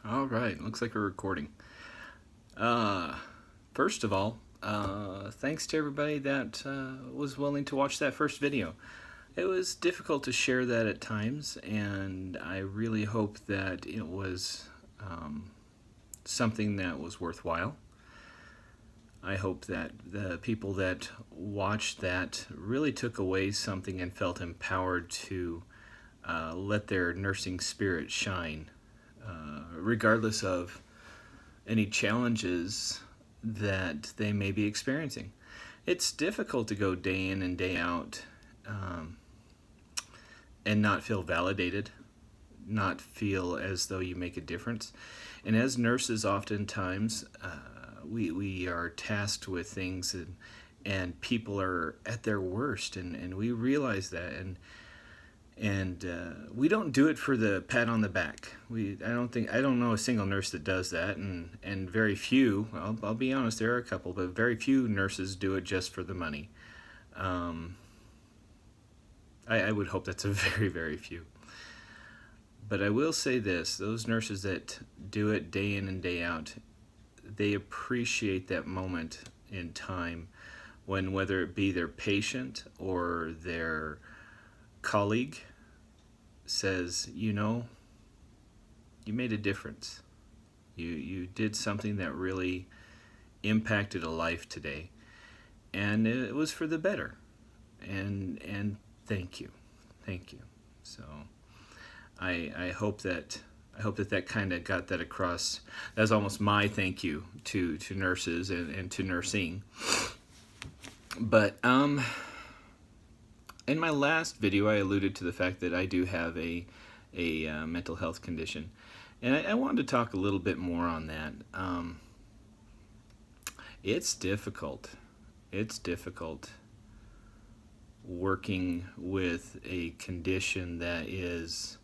All right, looks like we're recording. Uh, First of all, thanks to everybody that was willing to watch that first video. It was difficult to share that at times, and I really hope that it was something that was worthwhile. I hope that the people that watched that really took away something and felt empowered to let their nursing spirit shine, regardless of any challenges that they may be experiencing. It's difficult to go day in and day out and not feel validated, not feel as though you make a difference. And as nurses, oftentimes we are tasked with things, and people are at their worst, and we realize that, and we don't do it for the pat on the back. I don't know a single nurse that does that, and very few. I'll be honest, there are a couple, but very few nurses do it just for the money. I would hope that's a very, very few. But I will say this: those nurses that do it day in and day out, they appreciate that moment in time when, whether it be their patient or their colleague, says, you made a difference. You did something that really impacted a life today, and it was for the better. And thank you. So I hope that kind of got that across. That's almost my thank you to nurses and to nursing. But in my last video, I alluded to the fact that I do have a mental health condition, and I wanted to talk a little bit more on that. It's difficult. It's difficult working with a condition that is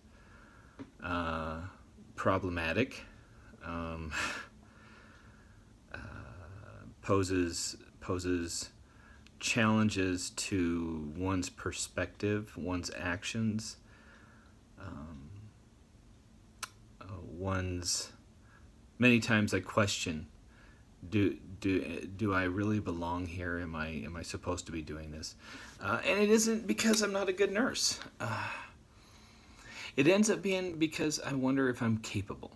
problematic, poses challenges to one's perspective, one's actions, many times I question, do I really belong here? Am I supposed to be doing this? And it isn't because I'm not a good nurse. It ends up being because I wonder if I'm capable.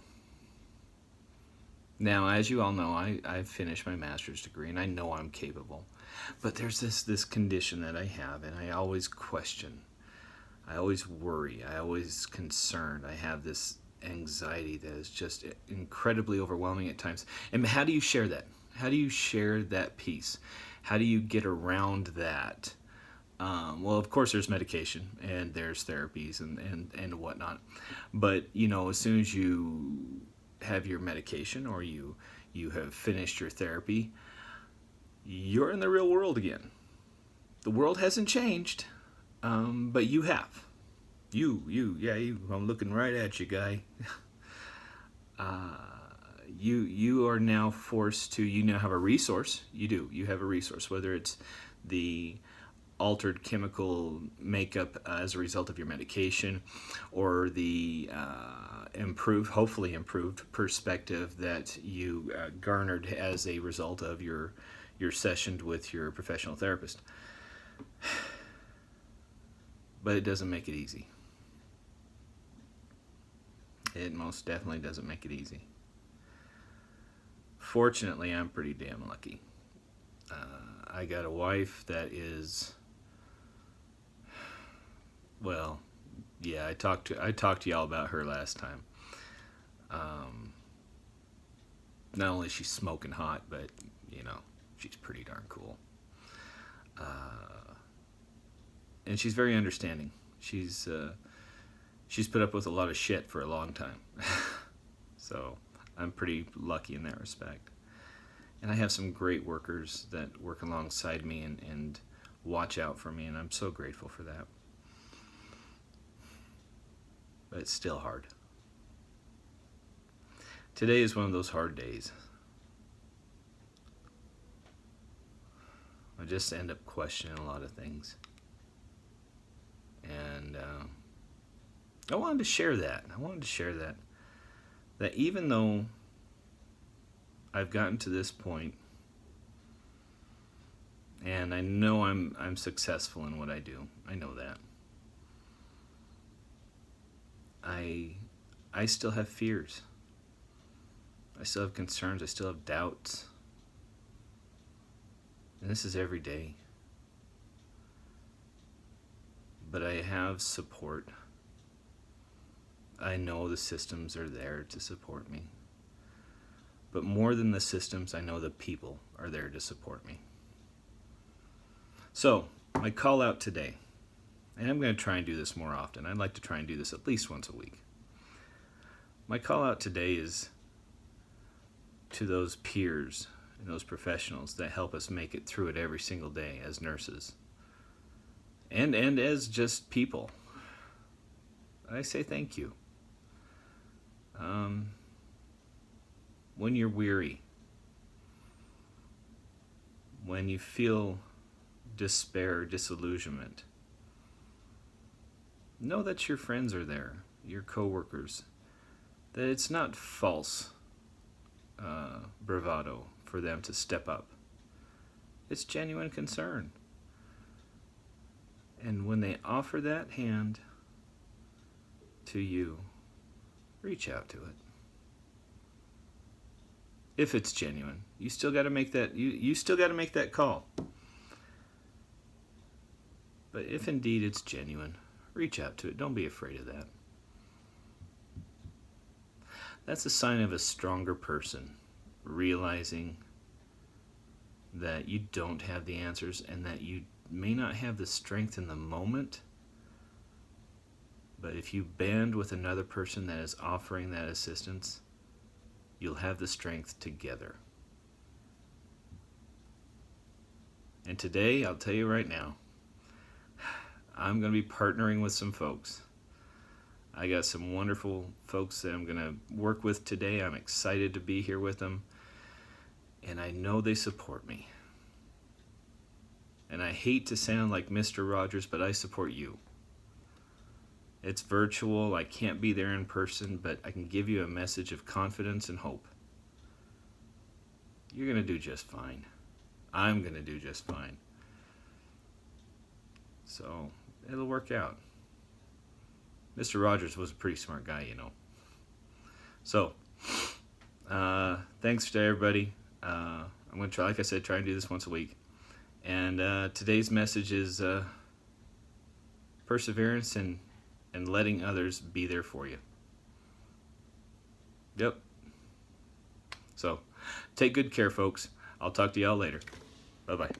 Now, as you all know, I've finished my master's degree, and I know I'm capable. But there's this condition that I have, and I always question. I always worry. I always concerned. I have this anxiety that is just incredibly overwhelming at times. And how do you share that? How do you share that piece? How do you get around that? Well, of course, there's medication and there's therapies and whatnot. But, as soon as you have your medication or you have finished your therapy, you're in the real world again. The world hasn't changed, but you have. I'm looking right at you, guy. You are now forced to, you now have a resource. You have a resource, whether it's the altered chemical makeup as a result of your medication, or the hopefully improved perspective that you garnered as a result of your session with your professional therapist. But it doesn't make it easy. It most definitely doesn't make it easy. Fortunately, I'm pretty damn lucky. I got a wife that is, well, yeah, I talked to y'all about her last time. Not only is she smoking hot, but she's pretty darn cool. And she's very understanding. She's put up with a lot of shit for a long time. So I'm pretty lucky in that respect. And I have some great workers that work alongside me and watch out for me, and I'm so grateful for that. But it's still hard. Today is one of those hard days. I just end up questioning a lot of things. And I wanted to share that. that even though I've gotten to this point and I know I'm successful in what I do, I know that. I still have fears. I still have concerns. I still have doubts. And this is every day. But I have support. I know the systems are there to support me. But more than the systems, I know the people are there to support me. So, my call out today, and I'm going to try and do this more often. I'd like to try and do this at least once a week. My call out today is to those peers and those professionals that help us make it through it every single day as nurses and as just people. I say thank you. When you're weary, when you feel despair, disillusionment, know that your friends are there, your coworkers, that it's not false bravado for them to step up. It's genuine concern. And when they offer that hand to you, reach out to it. If it's genuine, you still got to make that you still got to make that call. But if indeed it's genuine, reach out to it. Don't be afraid of that. That's a sign of a stronger person, realizing that you don't have the answers and that you may not have the strength in the moment, but if you band with another person that is offering that assistance, you'll have the strength together. And today, I'll tell you right now, I'm going to be partnering with some folks. I got some wonderful folks that I'm going to work with today. I'm excited to be here with them. And I know they support me. And I hate to sound like Mr. Rogers, but I support you. It's virtual. I can't be there in person, but I can give you a message of confidence and hope. You're going to do just fine. I'm going to do just fine. So, it'll work out. Mr. Rogers was a pretty smart guy, you know. So, thanks to everybody. I'm going to try, like I said, try and do this once a week. And today's message is perseverance and letting others be there for you. Yep. So, take good care, folks. I'll talk to y'all later. Bye-bye.